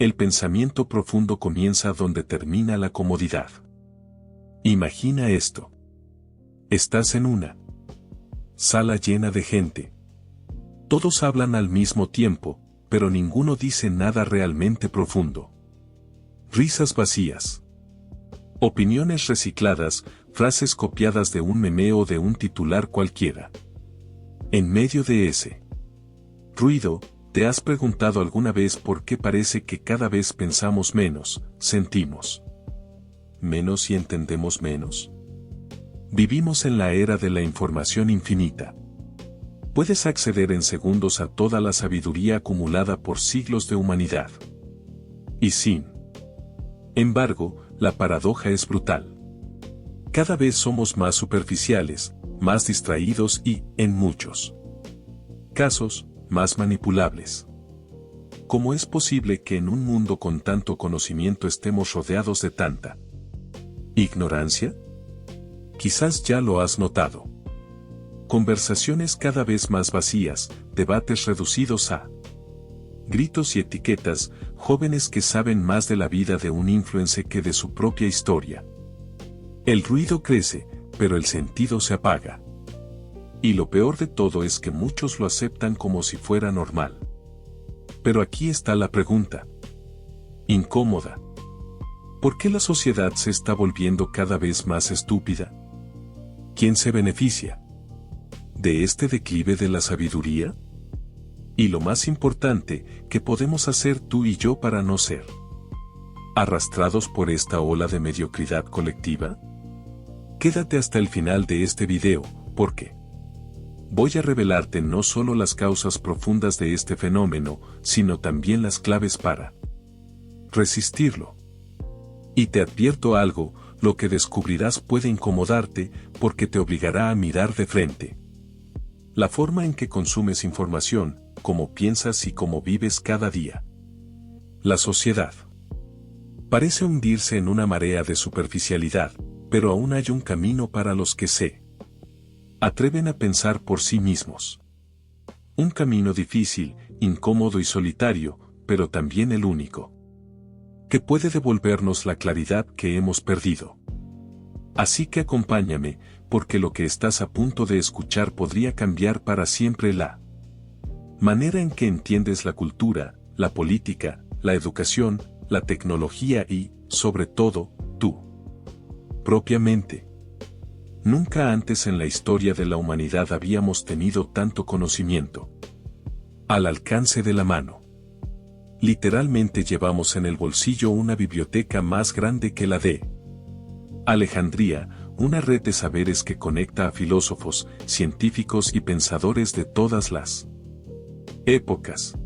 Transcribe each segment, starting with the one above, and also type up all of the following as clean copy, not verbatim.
El pensamiento profundo comienza donde termina la comodidad. Imagina esto. Estás en una sala llena de gente. Todos hablan al mismo tiempo, pero ninguno dice nada realmente profundo. Risas vacías. Opiniones recicladas, frases copiadas de un meme o de un titular cualquiera. En medio de ese ruido, ¿te has preguntado alguna vez por qué parece que cada vez pensamos menos, sentimos menos y entendemos menos? Vivimos en la era de la información infinita. Puedes acceder en segundos a toda la sabiduría acumulada por siglos de humanidad. Y sin embargo, la paradoja es brutal. Cada vez somos más superficiales, más distraídos y, en muchos casos, más manipulables. ¿Cómo es posible que en un mundo con tanto conocimiento estemos rodeados de tanta ignorancia? Quizás ya lo has notado. Conversaciones cada vez más vacías, debates reducidos a gritos y etiquetas, jóvenes que saben más de la vida de un influencer que de su propia historia. El ruido crece, pero el sentido se apaga. Y lo peor de todo es que muchos lo aceptan como si fuera normal. Pero aquí está la pregunta. Incómoda. ¿Por qué la sociedad se está volviendo cada vez más estúpida? ¿Quién se beneficia de este declive de la sabiduría? Y lo más importante, ¿qué podemos hacer tú y yo para no ser arrastrados por esta ola de mediocridad colectiva? Quédate hasta el final de este video, porque voy a revelarte no solo las causas profundas de este fenómeno, sino también las claves para resistirlo. Y te advierto algo, lo que descubrirás puede incomodarte, porque te obligará a mirar de frente la forma en que consumes información, cómo piensas y cómo vives cada día. La sociedad parece hundirse en una marea de superficialidad, pero aún hay un camino para los que se atreven a pensar por sí mismos. Un camino difícil, incómodo y solitario, pero también el único que puede devolvernos la claridad que hemos perdido. Así que acompáñame, porque lo que estás a punto de escuchar podría cambiar para siempre la manera en que entiendes la cultura, la política, la educación, la tecnología y, sobre todo, tú propiamente. Nunca antes en la historia de la humanidad habíamos tenido tanto conocimiento al alcance de la mano. Literalmente llevamos en el bolsillo una biblioteca más grande que la de Alejandría, una red de saberes que conecta a filósofos, científicos y pensadores de todas las épocas.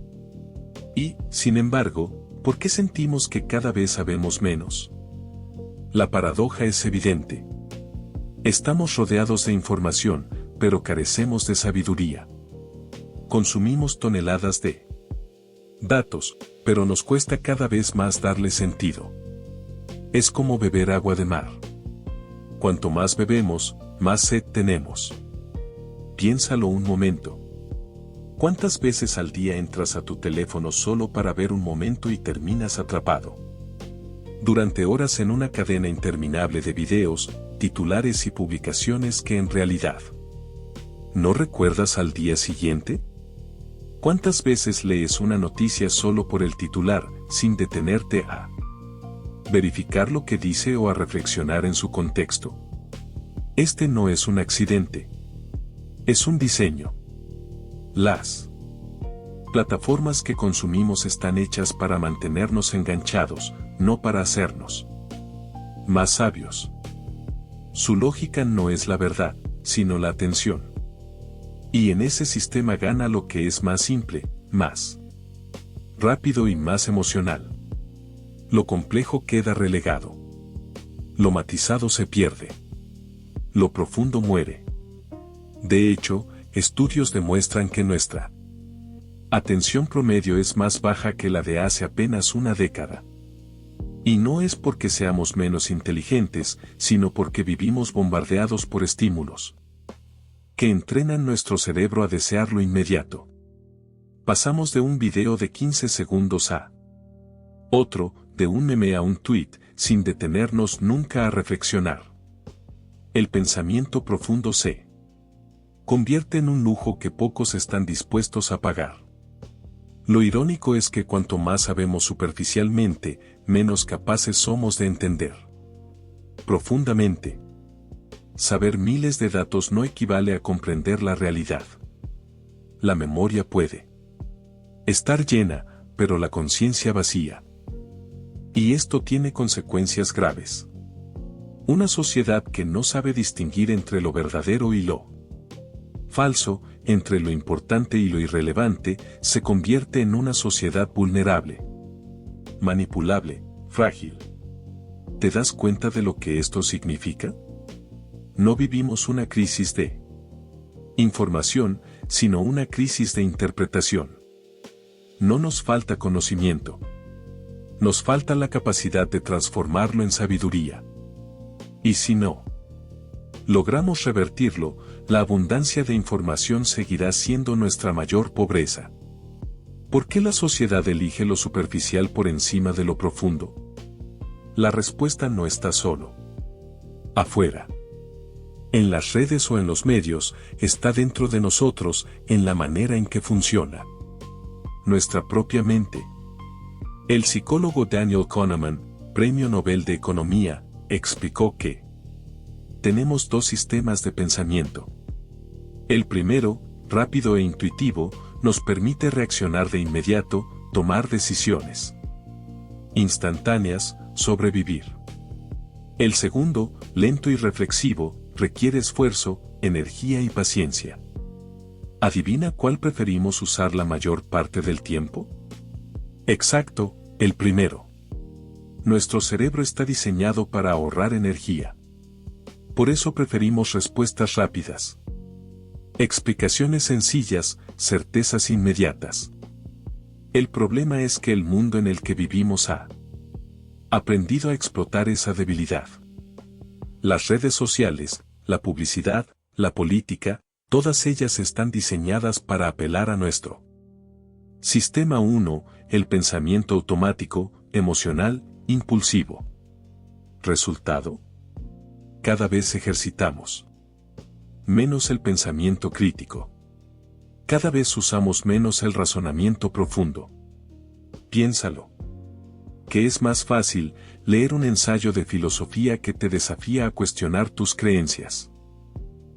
Y, sin embargo, ¿por qué sentimos que cada vez sabemos menos? La paradoja es evidente. Estamos rodeados de información, pero carecemos de sabiduría. Consumimos toneladas de datos, pero nos cuesta cada vez más darle sentido. Es como beber agua de mar. Cuanto más bebemos, más sed tenemos. Piénsalo un momento. ¿Cuántas veces al día entras a tu teléfono solo para ver un momento y terminas atrapado durante horas en una cadena interminable de videos, titulares y publicaciones que en realidad no recuerdas al día siguiente? ¿Cuántas veces lees una noticia solo por el titular, sin detenerte a verificar lo que dice o a reflexionar en su contexto? Este no es un accidente. Es un diseño. Las plataformas que consumimos están hechas para mantenernos enganchados, no para hacernos más sabios. Su lógica no es la verdad, sino la atención. Y en ese sistema gana lo que es más simple, más rápido y más emocional. Lo complejo queda relegado. Lo matizado se pierde. Lo profundo muere. De hecho, estudios demuestran que nuestra atención promedio es más baja que la de hace apenas una década. Y no es porque seamos menos inteligentes, sino porque vivimos bombardeados por estímulos que entrenan nuestro cerebro a desear lo inmediato. Pasamos de un video de 15 segundos a Otro, de un meme a un tuit, sin detenernos nunca a reflexionar. El pensamiento profundo se convierte en un lujo que pocos están dispuestos a pagar. Lo irónico es que cuanto más sabemos superficialmente, menos capaces somos de entender profundamente. Saber miles de datos no equivale a comprender la realidad. La memoria puede estar llena, pero la conciencia vacía. Y esto tiene consecuencias graves. Una sociedad que no sabe distinguir entre lo verdadero y lo falso, entre lo importante y lo irrelevante, se convierte en una sociedad vulnerable, manipulable, frágil. ¿Te das cuenta de lo que esto significa? No vivimos una crisis de información, sino una crisis de interpretación. No nos falta conocimiento. Nos falta la capacidad de transformarlo en sabiduría. Y si no logramos revertirlo, la abundancia de información seguirá siendo nuestra mayor pobreza. ¿Por qué la sociedad elige lo superficial por encima de lo profundo? La respuesta no está solo afuera, en las redes o en los medios, está dentro de nosotros, en la manera en que funciona nuestra propia mente. El psicólogo Daniel Kahneman, Premio Nobel de Economía, explicó que tenemos dos sistemas de pensamiento. El primero, rápido e intuitivo, nos permite reaccionar de inmediato, tomar decisiones instantáneas, sobrevivir. El segundo, lento y reflexivo, requiere esfuerzo, energía y paciencia. ¿Adivina cuál preferimos usar la mayor parte del tiempo? Exacto, el primero. Nuestro cerebro está diseñado para ahorrar energía. Por eso preferimos respuestas rápidas. Explicaciones sencillas, certezas inmediatas. El problema es que el mundo en el que vivimos ha aprendido a explotar esa debilidad. Las redes sociales, la publicidad, la política, todas ellas están diseñadas para apelar a nuestro Sistema 1, el pensamiento automático, emocional, impulsivo. Resultado: cada vez ejercitamos menos el pensamiento crítico. Cada vez usamos menos el razonamiento profundo. Piénsalo. ¿Qué es más fácil, leer un ensayo de filosofía que te desafía a cuestionar tus creencias?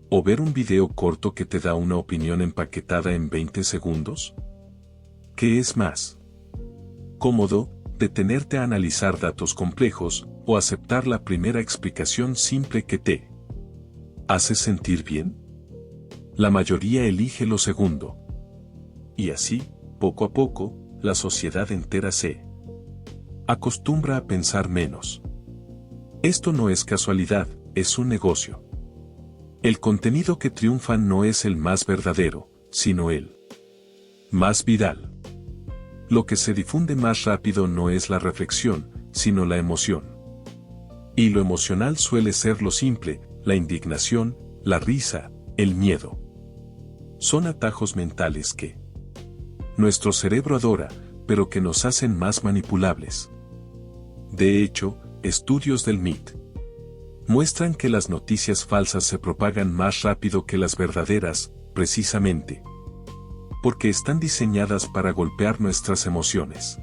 ¿O ver un video corto que te da una opinión empaquetada en 20 segundos? ¿Qué es más cómodo, detenerte a analizar datos complejos, o aceptar la primera explicación simple que te hace sentir bien? La mayoría elige lo segundo. Y así, poco a poco, la sociedad entera se acostumbra a pensar menos. Esto no es casualidad, es un negocio. El contenido que triunfa no es el más verdadero, sino el más viral. Lo que se difunde más rápido no es la reflexión, sino la emoción. Y lo emocional suele ser lo simple, la indignación, la risa, el miedo. Son atajos mentales que nuestro cerebro adora, pero que nos hacen más manipulables. De hecho, estudios del MIT muestran que las noticias falsas se propagan más rápido que las verdaderas, precisamente porque están diseñadas para golpear nuestras emociones.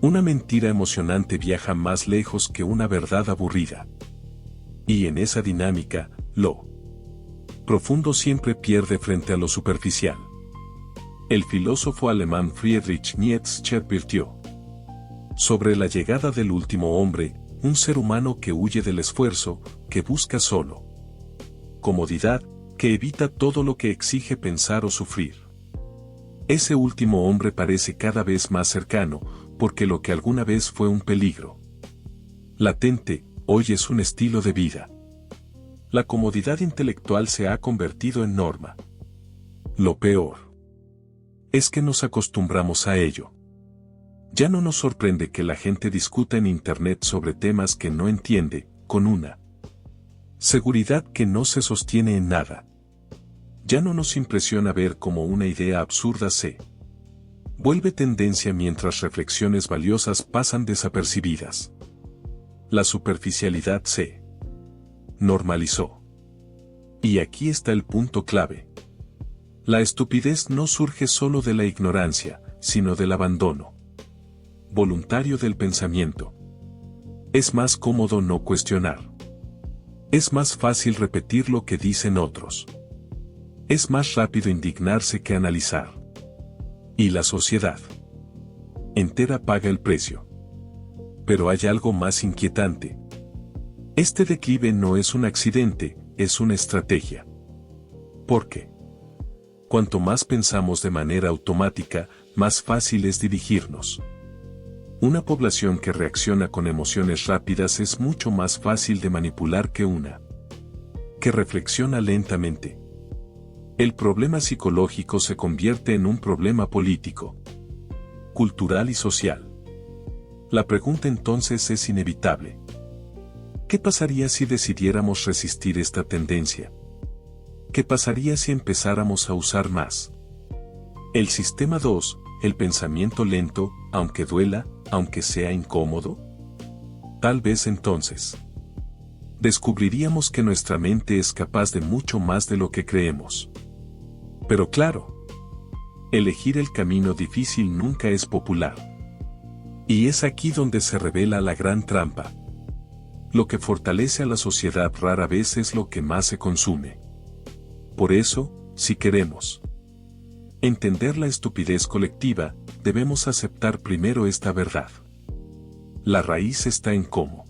Una mentira emocionante viaja más lejos que una verdad aburrida. Y en esa dinámica, lo profundo siempre pierde frente a lo superficial. El filósofo alemán Friedrich Nietzsche advirtió sobre la llegada del último hombre, un ser humano que huye del esfuerzo, que busca solo comodidad, que evita todo lo que exige pensar o sufrir. Ese último hombre parece cada vez más cercano, porque lo que alguna vez fue un peligro latente, hoy es un estilo de vida. La comodidad intelectual se ha convertido en norma. Lo peor es que nos acostumbramos a ello. Ya no nos sorprende que la gente discuta en Internet sobre temas que no entiende, con una seguridad que no se sostiene en nada. Ya no nos impresiona ver cómo una idea absurda se vuelve tendencia mientras reflexiones valiosas pasan desapercibidas. La superficialidad se normalizó. Y aquí está el punto clave. La estupidez no surge solo de la ignorancia, sino del abandono voluntario del pensamiento. Es más cómodo no cuestionar. Es más fácil repetir lo que dicen otros. Es más rápido indignarse que analizar. Y la sociedad entera paga el precio. Pero hay algo más inquietante. Este declive no es un accidente, es una estrategia. ¿Por qué? Cuanto más pensamos de manera automática, más fácil es dirigirnos. Una población que reacciona con emociones rápidas es mucho más fácil de manipular que una que reflexiona lentamente. El problema psicológico se convierte en un problema político, cultural y social. La pregunta entonces es inevitable. ¿Qué pasaría si decidiéramos resistir esta tendencia? ¿Qué pasaría si empezáramos a usar más el sistema 2, el pensamiento lento, aunque duela, aunque sea incómodo? Tal vez entonces descubriríamos que nuestra mente es capaz de mucho más de lo que creemos. Pero claro, elegir el camino difícil nunca es popular. Y es aquí donde se revela la gran trampa. Lo que fortalece a la sociedad rara vez es lo que más se consume. Por eso, si queremos entender la estupidez colectiva, debemos aceptar primero esta verdad. La raíz está en cómo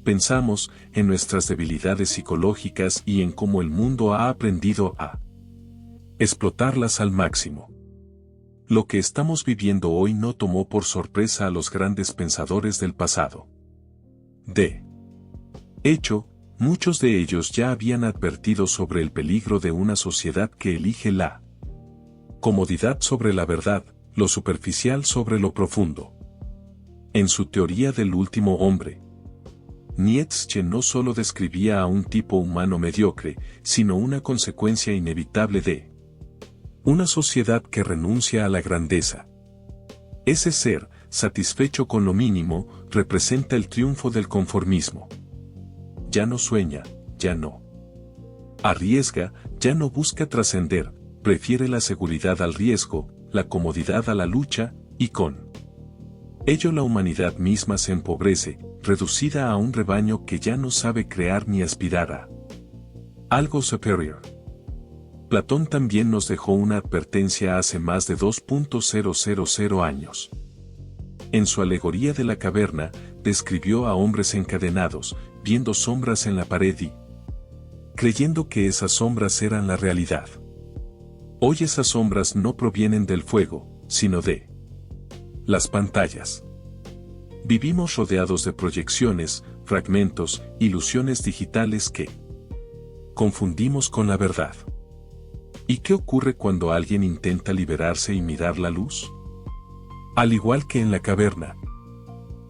pensamos, en nuestras debilidades psicológicas y en cómo el mundo ha aprendido a explotarlas al máximo. Lo que estamos viviendo hoy no tomó por sorpresa a los grandes pensadores del pasado. De hecho, muchos de ellos ya habían advertido sobre el peligro de una sociedad que elige la comodidad sobre la verdad, lo superficial sobre lo profundo. En su teoría del último hombre, Nietzsche no solo describía a un tipo humano mediocre, sino una consecuencia inevitable de una sociedad que renuncia a la grandeza. Ese ser, satisfecho con lo mínimo, representa el triunfo del conformismo. Ya no sueña, ya no arriesga, ya no busca trascender, prefiere la seguridad al riesgo, la comodidad a la lucha, y con ello la humanidad misma se empobrece, reducida a un rebaño que ya no sabe crear ni aspirar a algo superior. Platón también nos dejó una advertencia hace más de 2.000 años. En su alegoría de la caverna, describió a hombres encadenados, viendo sombras en la pared y creyendo que esas sombras eran la realidad. Hoy esas sombras no provienen del fuego, sino de las pantallas. Vivimos rodeados de proyecciones, fragmentos, ilusiones digitales que confundimos con la verdad. ¿Y qué ocurre cuando alguien intenta liberarse y mirar la luz? Al igual que en la caverna,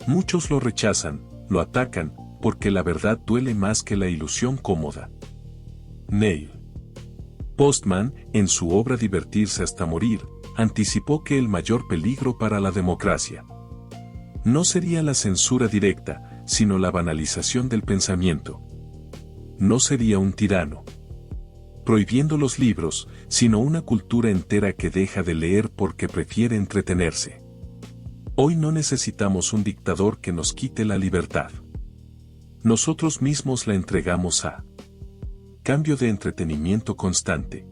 muchos lo rechazan, lo atacan, porque la verdad duele más que la ilusión cómoda. Neil Postman, en su obra Divertirse hasta morir, anticipó que el mayor peligro para la democracia no sería la censura directa, sino la banalización del pensamiento. No sería un tirano prohibiendo los libros, sino una cultura entera que deja de leer porque prefiere entretenerse. Hoy no necesitamos un dictador que nos quite la libertad. Nosotros mismos la entregamos a cambio de entretenimiento constante.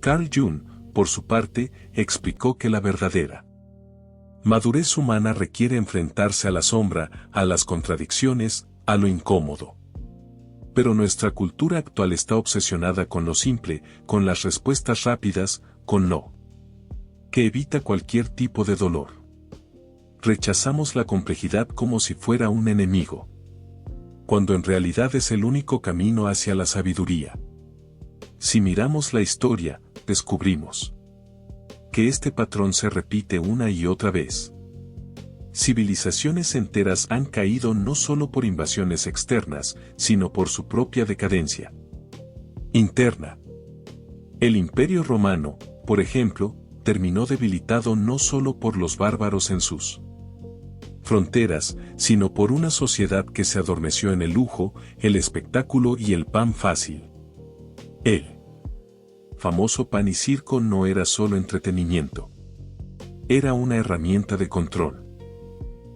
Carl Jung, por su parte, explicó que la verdadera madurez humana requiere enfrentarse a la sombra, a las contradicciones, a lo incómodo. Pero nuestra cultura actual está obsesionada con lo simple, con las respuestas rápidas, con lo que evita cualquier tipo de dolor. Rechazamos la complejidad como si fuera un enemigo, cuando en realidad es el único camino hacia la sabiduría. Si miramos la historia, descubrimos que este patrón se repite una y otra vez. Civilizaciones enteras han caído no solo por invasiones externas, sino por su propia decadencia interna. El Imperio Romano, por ejemplo, terminó debilitado no solo por los bárbaros en sus fronteras, sino por una sociedad que se adormeció en el lujo, el espectáculo y el pan fácil. El famoso pan y circo no era solo entretenimiento. Era una herramienta de control.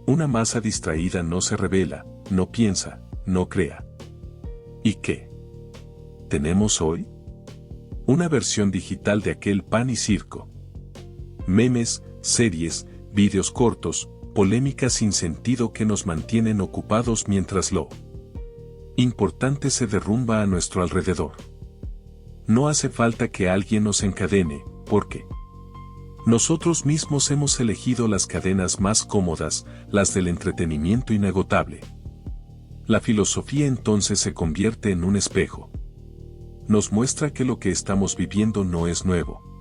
Una masa distraída no se revela, no piensa, no crea. ¿Y qué tenemos hoy? Una versión digital de aquel pan y circo. Memes, series, vídeos cortos, polémicas sin sentido que nos mantienen ocupados mientras lo importante se derrumba a nuestro alrededor. No hace falta que alguien nos encadene, porque nosotros mismos hemos elegido las cadenas más cómodas, las del entretenimiento inagotable. La filosofía entonces se convierte en un espejo. Nos muestra que lo que estamos viviendo no es nuevo.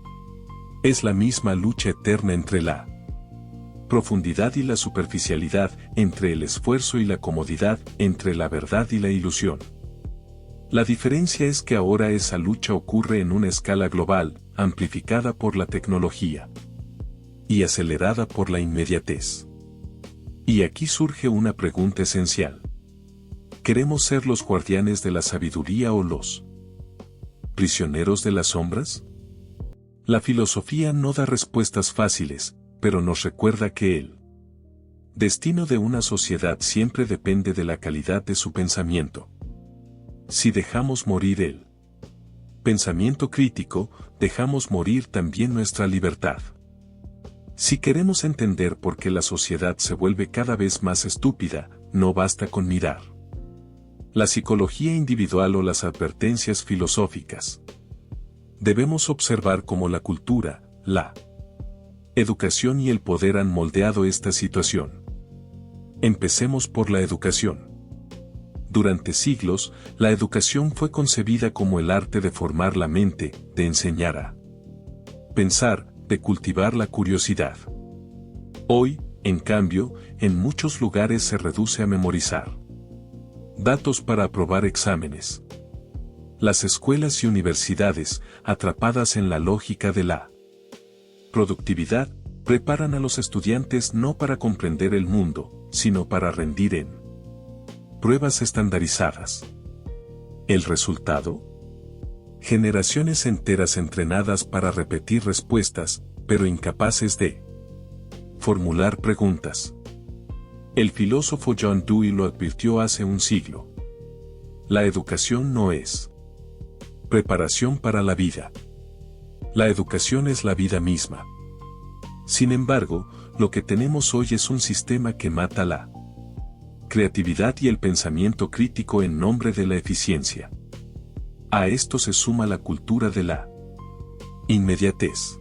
Es la misma lucha eterna entre la profundidad y la superficialidad, entre el esfuerzo y la comodidad, entre la verdad y la ilusión. La diferencia es que ahora esa lucha ocurre en una escala global, amplificada por la tecnología y acelerada por la inmediatez. Y aquí surge una pregunta esencial. ¿Queremos ser los guardianes de la sabiduría o los prisioneros de las sombras? La filosofía no da respuestas fáciles, pero nos recuerda que el destino de una sociedad siempre depende de la calidad de su pensamiento. Si dejamos morir el pensamiento crítico, dejamos morir también nuestra libertad. Si queremos entender por qué la sociedad se vuelve cada vez más estúpida, no basta con mirar la psicología individual o las advertencias filosóficas. Debemos observar cómo la cultura, la educación y el poder han moldeado esta situación. Empecemos por la educación. Durante siglos, la educación fue concebida como el arte de formar la mente, de enseñar a pensar, de cultivar la curiosidad. Hoy, en cambio, en muchos lugares se reduce a memorizar datos para aprobar exámenes. Las escuelas y universidades, atrapadas en la lógica de la productividad, preparan a los estudiantes no para comprender el mundo, sino para rendir en pruebas estandarizadas. ¿El resultado? Generaciones enteras entrenadas para repetir respuestas, pero incapaces de formular preguntas. El filósofo John Dewey lo advirtió hace un siglo. La educación no es preparación para la vida. La educación es la vida misma. Sin embargo, lo que tenemos hoy es un sistema que mata la creatividad y el pensamiento crítico en nombre de la eficiencia. A esto se suma la cultura de la inmediatez.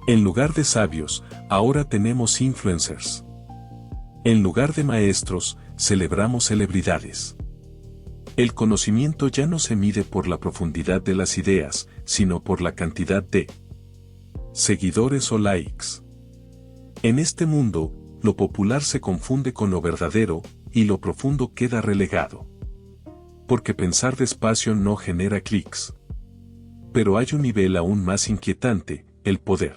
En lugar de sabios, ahora tenemos influencers. En lugar de maestros, celebramos celebridades. El conocimiento ya no se mide por la profundidad de las ideas, sino por la cantidad de seguidores o likes. En este mundo, lo popular se confunde con lo verdadero, y lo profundo queda relegado. Porque pensar despacio no genera clics. Pero hay un nivel aún más inquietante, el poder.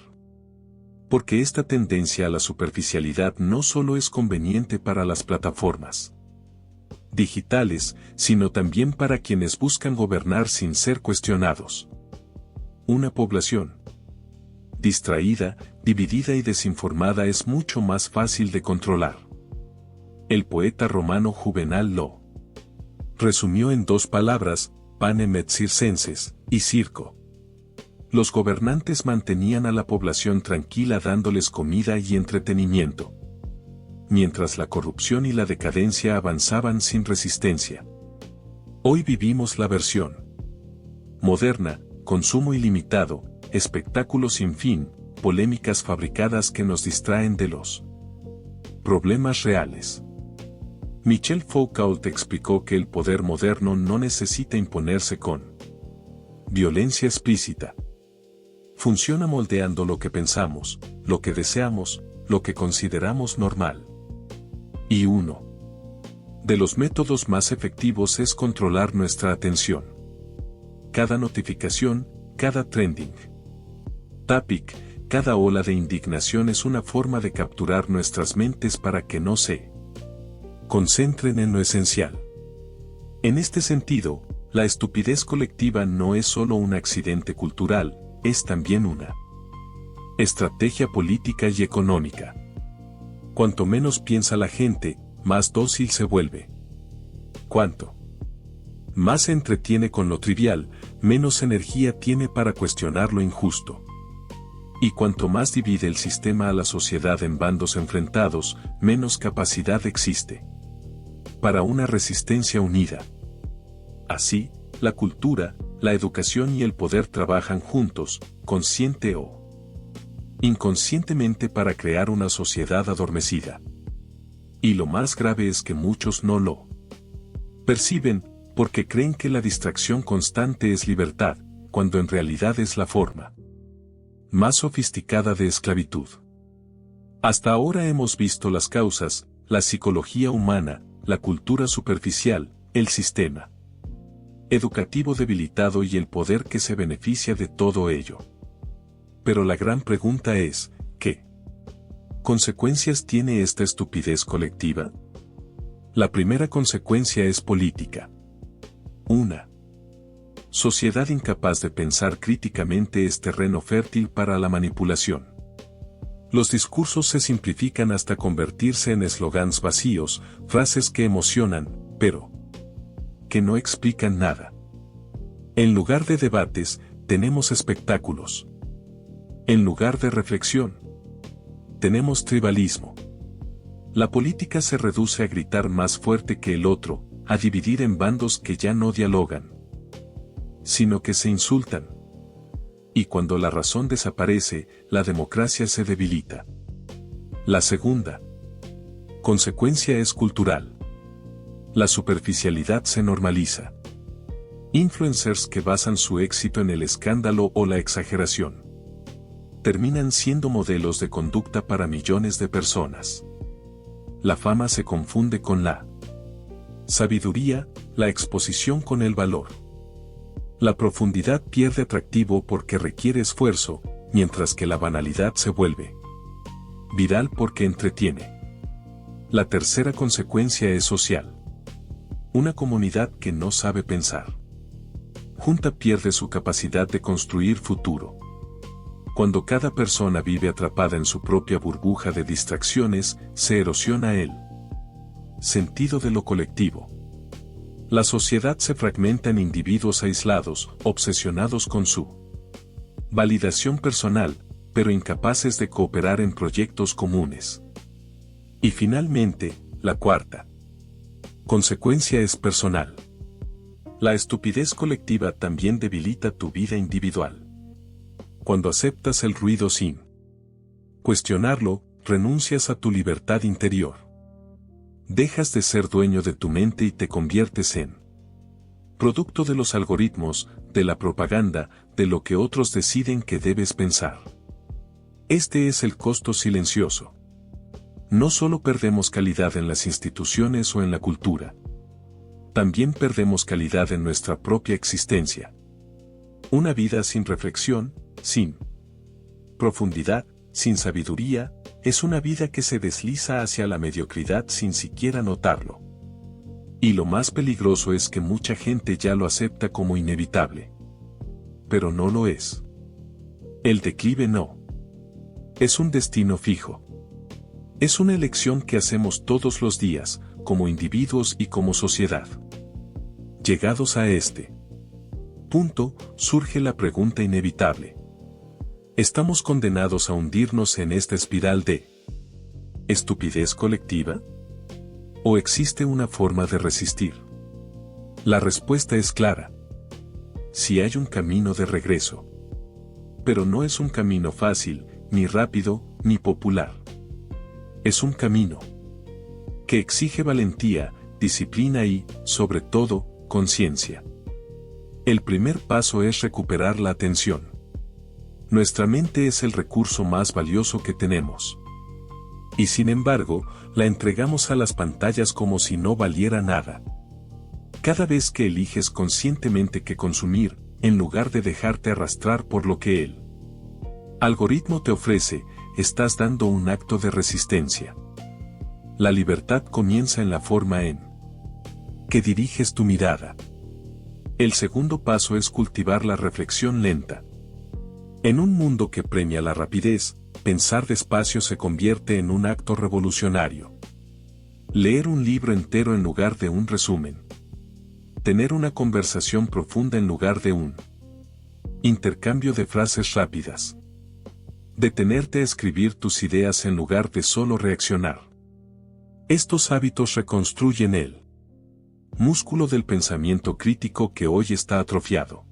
Porque esta tendencia a la superficialidad no solo es conveniente para las plataformas digitales, sino también para quienes buscan gobernar sin ser cuestionados. Una población distraída, dividida y desinformada es mucho más fácil de controlar. El poeta romano Juvenal lo resumió en dos palabras, panem et circenses, y circo. Los gobernantes mantenían a la población tranquila dándoles comida y entretenimiento, mientras la corrupción y la decadencia avanzaban sin resistencia. Hoy vivimos la versión moderna, consumo ilimitado, espectáculos sin fin, polémicas fabricadas que nos distraen de los problemas reales. Michel Foucault explicó que el poder moderno no necesita imponerse con violencia explícita. Funciona moldeando lo que pensamos, lo que deseamos, lo que consideramos normal. Y uno de los métodos más efectivos es controlar nuestra atención. Cada notificación, cada trending topic, cada ola de indignación es una forma de capturar nuestras mentes para que no se concentren en lo esencial. En este sentido, la estupidez colectiva no es solo un accidente cultural, es también una estrategia política y económica. Cuanto menos piensa la gente, más dócil se vuelve. Cuanto más se entretiene con lo trivial, menos energía tiene para cuestionar lo injusto. Y cuanto más divide el sistema a la sociedad en bandos enfrentados, menos capacidad existe para una resistencia unida. Así, la cultura, la educación y el poder trabajan juntos, consciente o inconscientemente, para crear una sociedad adormecida. Y lo más grave es que muchos no lo perciben, porque creen que la distracción constante es libertad, cuando en realidad es la forma más sofisticada de esclavitud. Hasta ahora hemos visto las causas, la psicología humana, la cultura superficial, el sistema educativo debilitado y el poder que se beneficia de todo ello. Pero la gran pregunta es, ¿qué consecuencias tiene esta estupidez colectiva? La primera consecuencia es política. Una sociedad incapaz de pensar críticamente es terreno fértil para la manipulación. Los discursos se simplifican hasta convertirse en eslogans vacíos, frases que emocionan, pero que no explican nada. En lugar de debates, tenemos espectáculos. En lugar de reflexión, tenemos tribalismo. La política se reduce a gritar más fuerte que el otro, a dividir en bandos que ya no dialogan, sino que se insultan. Y cuando la razón desaparece, la democracia se debilita. La segunda consecuencia es cultural. La superficialidad se normaliza. Influencers que basan su éxito en el escándalo o la exageración terminan siendo modelos de conducta para millones de personas. La fama se confunde con la sabiduría, la exposición con el valor. La profundidad pierde atractivo porque requiere esfuerzo, mientras que la banalidad se vuelve viral porque entretiene. La tercera consecuencia es social. Una comunidad que no sabe pensar junta pierde su capacidad de construir futuro. Cuando cada persona vive atrapada en su propia burbuja de distracciones, se erosiona el sentido de lo colectivo. La sociedad se fragmenta en individuos aislados, obsesionados con su validación personal, pero incapaces de cooperar en proyectos comunes. Y finalmente, la cuarta consecuencia es personal. La estupidez colectiva también debilita tu vida individual. Cuando aceptas el ruido sin cuestionarlo, renuncias a tu libertad interior. Dejas de ser dueño de tu mente y te conviertes en producto de los algoritmos, de la propaganda, de lo que otros deciden que debes pensar. Este es el costo silencioso. No solo perdemos calidad en las instituciones o en la cultura. También perdemos calidad en nuestra propia existencia. Una vida sin reflexión, sin profundidad, sin sabiduría, es una vida que se desliza hacia la mediocridad sin siquiera notarlo. Y lo más peligroso es que mucha gente ya lo acepta como inevitable. Pero no lo es. El declive no es un destino fijo. Es una elección que hacemos todos los días, como individuos y como sociedad. Llegados a este punto, surge la pregunta inevitable. ¿Estamos condenados a hundirnos en esta espiral de estupidez colectiva? ¿O existe una forma de resistir? La respuesta es clara. Sí hay un camino de regreso. Pero no es un camino fácil, ni rápido, ni popular. Es un camino que exige valentía, disciplina y, sobre todo, conciencia. El primer paso es recuperar la atención. Nuestra mente es el recurso más valioso que tenemos. Y sin embargo, la entregamos a las pantallas como si no valiera nada. Cada vez que eliges conscientemente qué consumir, en lugar de dejarte arrastrar por lo que el Algoritmo te ofrece, estás dando un acto de resistencia. La libertad comienza en la forma en que diriges tu mirada. El segundo paso es cultivar la reflexión lenta. En un mundo que premia la rapidez, pensar despacio se convierte en un acto revolucionario. Leer un libro entero en lugar de un resumen. Tener una conversación profunda en lugar de un intercambio de frases rápidas. Detenerte a escribir tus ideas en lugar de solo reaccionar. Estos hábitos reconstruyen el músculo del pensamiento crítico que hoy está atrofiado.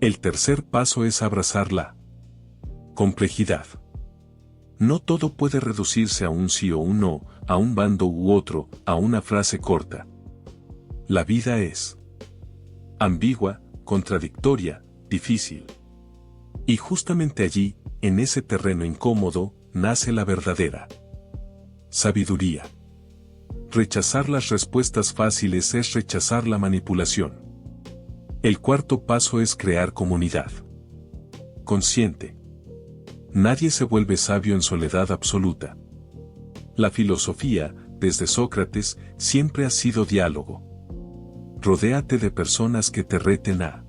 El tercer paso es abrazar la complejidad. No todo puede reducirse a un sí o un no, a un bando u otro, a una frase corta. La vida es ambigua, contradictoria, difícil. Y justamente allí, en ese terreno incómodo, nace la verdadera sabiduría. Rechazar las respuestas fáciles es rechazar la manipulación. El cuarto paso es crear comunidad consciente. Nadie se vuelve sabio en soledad absoluta. La filosofía, desde Sócrates, siempre ha sido diálogo. Rodéate de personas que te reten a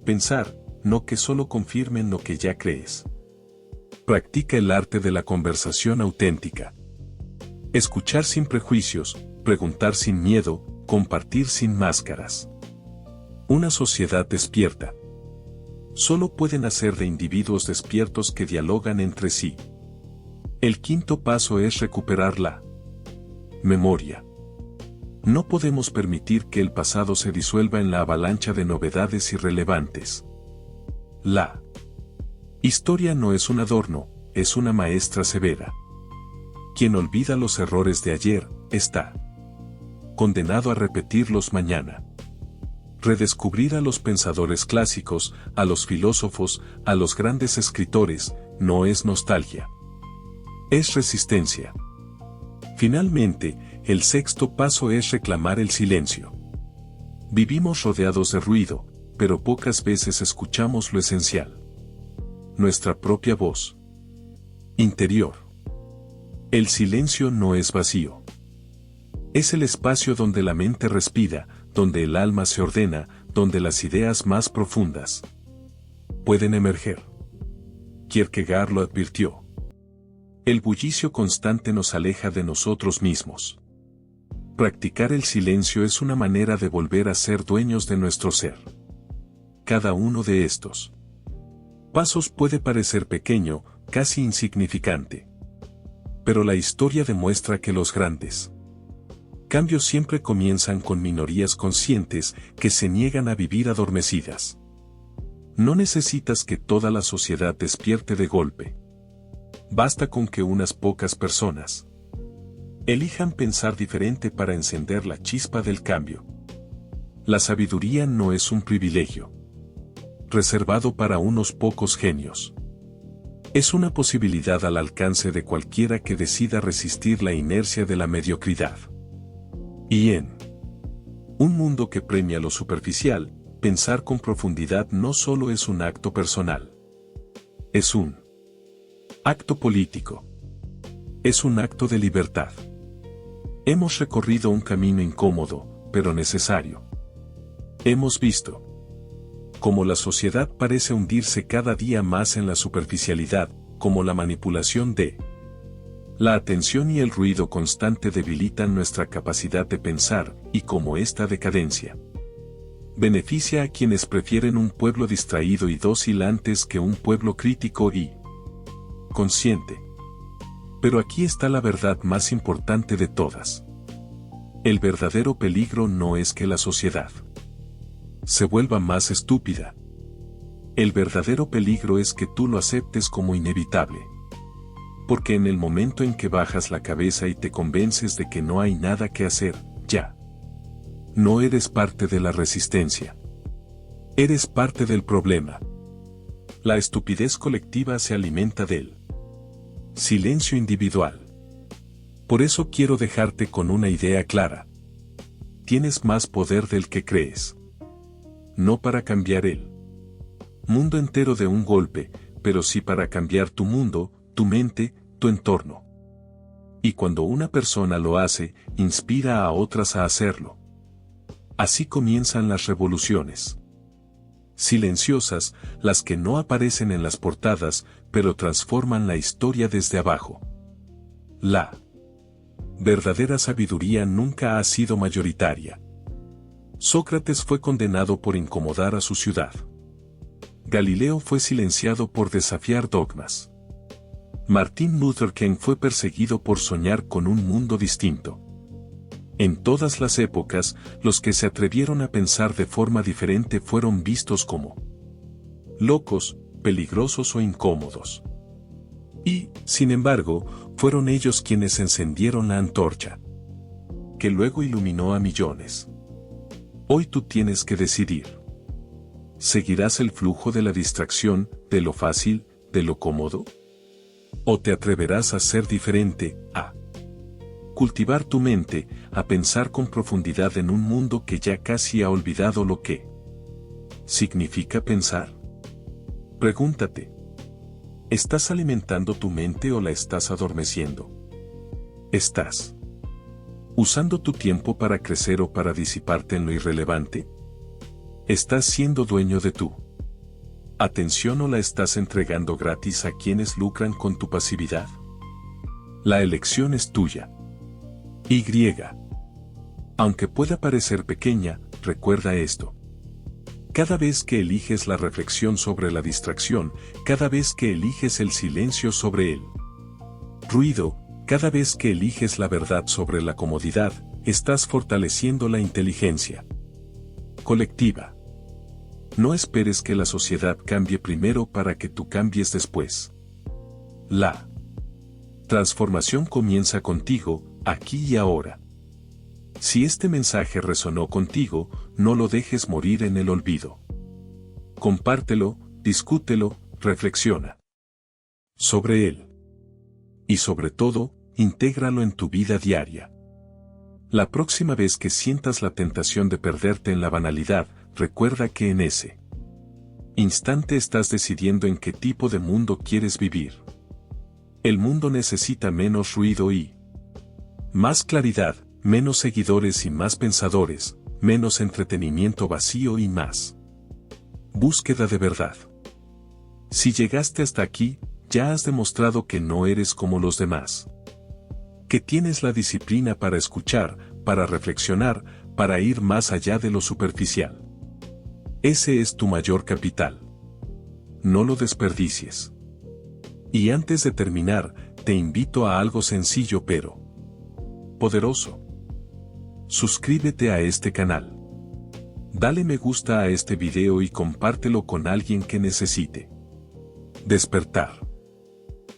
pensar, no que solo confirmen lo que ya crees. Practica el arte de la conversación auténtica. Escuchar sin prejuicios, preguntar sin miedo, compartir sin máscaras. Una sociedad despierta solo puede nacer de individuos despiertos que dialogan entre sí. El quinto paso es recuperar la memoria. No podemos permitir que el pasado se disuelva en la avalancha de novedades irrelevantes. La historia no es un adorno, es una maestra severa. Quien olvida los errores de ayer, está condenado a repetirlos mañana. Redescubrir a los pensadores clásicos, a los filósofos, a los grandes escritores, no es nostalgia. Es resistencia. Finalmente, el sexto paso es reclamar el silencio. Vivimos rodeados de ruido, pero pocas veces escuchamos lo esencial. Nuestra propia voz interior. El silencio no es vacío. Es el espacio donde la mente respira, donde el alma se ordena, donde las ideas más profundas pueden emerger. Kierkegaard lo advirtió. El bullicio constante nos aleja de nosotros mismos. Practicar el silencio es una manera de volver a ser dueños de nuestro ser. Cada uno de estos pasos puede parecer pequeño, casi insignificante. Pero la historia demuestra que los grandes cambios siempre comienzan con minorías conscientes que se niegan a vivir adormecidas. No necesitas que toda la sociedad despierte de golpe. Basta con que unas pocas personas elijan pensar diferente para encender la chispa del cambio. La sabiduría no es un privilegio reservado para unos pocos genios. Es una posibilidad al alcance de cualquiera que decida resistir la inercia de la mediocridad. Y en un mundo que premia lo superficial, pensar con profundidad no solo es un acto personal. Es un acto político. Es un acto de libertad. Hemos recorrido un camino incómodo, pero necesario. Hemos visto cómo la sociedad parece hundirse cada día más en la superficialidad, como la manipulación de la atención y el ruido constante debilitan nuestra capacidad de pensar, y cómo esta decadencia beneficia a quienes prefieren un pueblo distraído y dócil antes que un pueblo crítico y consciente. Pero aquí está la verdad más importante de todas. El verdadero peligro no es que la sociedad se vuelva más estúpida. El verdadero peligro es que tú lo aceptes como inevitable. Porque en el momento en que bajas la cabeza y te convences de que no hay nada que hacer, ya no eres parte de la resistencia. Eres parte del problema. La estupidez colectiva se alimenta del silencio individual. Por eso quiero dejarte con una idea clara. Tienes más poder del que crees. No para cambiar el mundo entero de un golpe, pero sí para cambiar tu mundo, tu mente, tu entorno. Y cuando una persona lo hace, inspira a otras a hacerlo. Así comienzan las revoluciones. Silenciosas, las que no aparecen en las portadas, pero transforman la historia desde abajo. La verdadera sabiduría nunca ha sido mayoritaria. Sócrates fue condenado por incomodar a su ciudad. Galileo fue silenciado por desafiar dogmas. Martin Luther King fue perseguido por soñar con un mundo distinto. En todas las épocas, los que se atrevieron a pensar de forma diferente fueron vistos como locos, peligrosos o incómodos. Y, sin embargo, fueron ellos quienes encendieron la antorcha, que luego iluminó a millones. Hoy tú tienes que decidir. ¿Seguirás el flujo de la distracción, de lo fácil, de lo cómodo? ¿O te atreverás a ser diferente, a cultivar tu mente, a pensar con profundidad en un mundo que ya casi ha olvidado lo que significa pensar? Pregúntate, ¿estás alimentando tu mente o la estás adormeciendo? ¿Estás usando tu tiempo para crecer o para disiparte en lo irrelevante? ¿Estás siendo dueño de tu atención o la estás entregando gratis a quienes lucran con tu pasividad? La elección es tuya. Y. Aunque pueda parecer pequeña, recuerda esto. Cada vez que eliges la reflexión sobre la distracción, cada vez que eliges el silencio sobre el ruido, cada vez que eliges la verdad sobre la comodidad, estás fortaleciendo la inteligencia colectiva. No esperes que la sociedad cambie primero para que tú cambies después. La transformación comienza contigo, aquí y ahora. Si este mensaje resonó contigo, no lo dejes morir en el olvido. Compártelo, discútelo, reflexiona sobre él. Y sobre todo, intégralo en tu vida diaria. La próxima vez que sientas la tentación de perderte en la banalidad, recuerda que en ese instante estás decidiendo en qué tipo de mundo quieres vivir. El mundo necesita menos ruido y más claridad, menos seguidores y más pensadores, menos entretenimiento vacío y más búsqueda de verdad. Si llegaste hasta aquí, ya has demostrado que no eres como los demás. Que tienes la disciplina para escuchar, para reflexionar, para ir más allá de lo superficial. Ese es tu mayor capital. No lo desperdicies. Y antes de terminar, te invito a algo sencillo pero poderoso. Suscríbete a este canal. Dale me gusta a este video y compártelo con alguien que necesite despertar.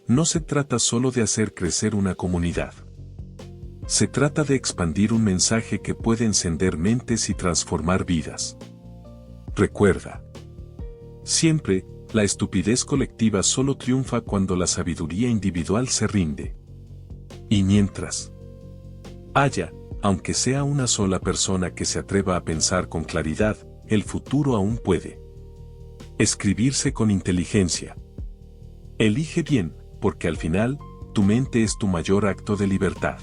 No se trata solo de hacer crecer una comunidad. Se trata de expandir un mensaje que puede encender mentes y transformar vidas. Recuerda. Siempre, la estupidez colectiva solo triunfa cuando la sabiduría individual se rinde. Y mientras haya, aunque sea una sola persona que se atreva a pensar con claridad, el futuro aún puede escribirse con inteligencia. Elige bien, porque al final, tu mente es tu mayor acto de libertad.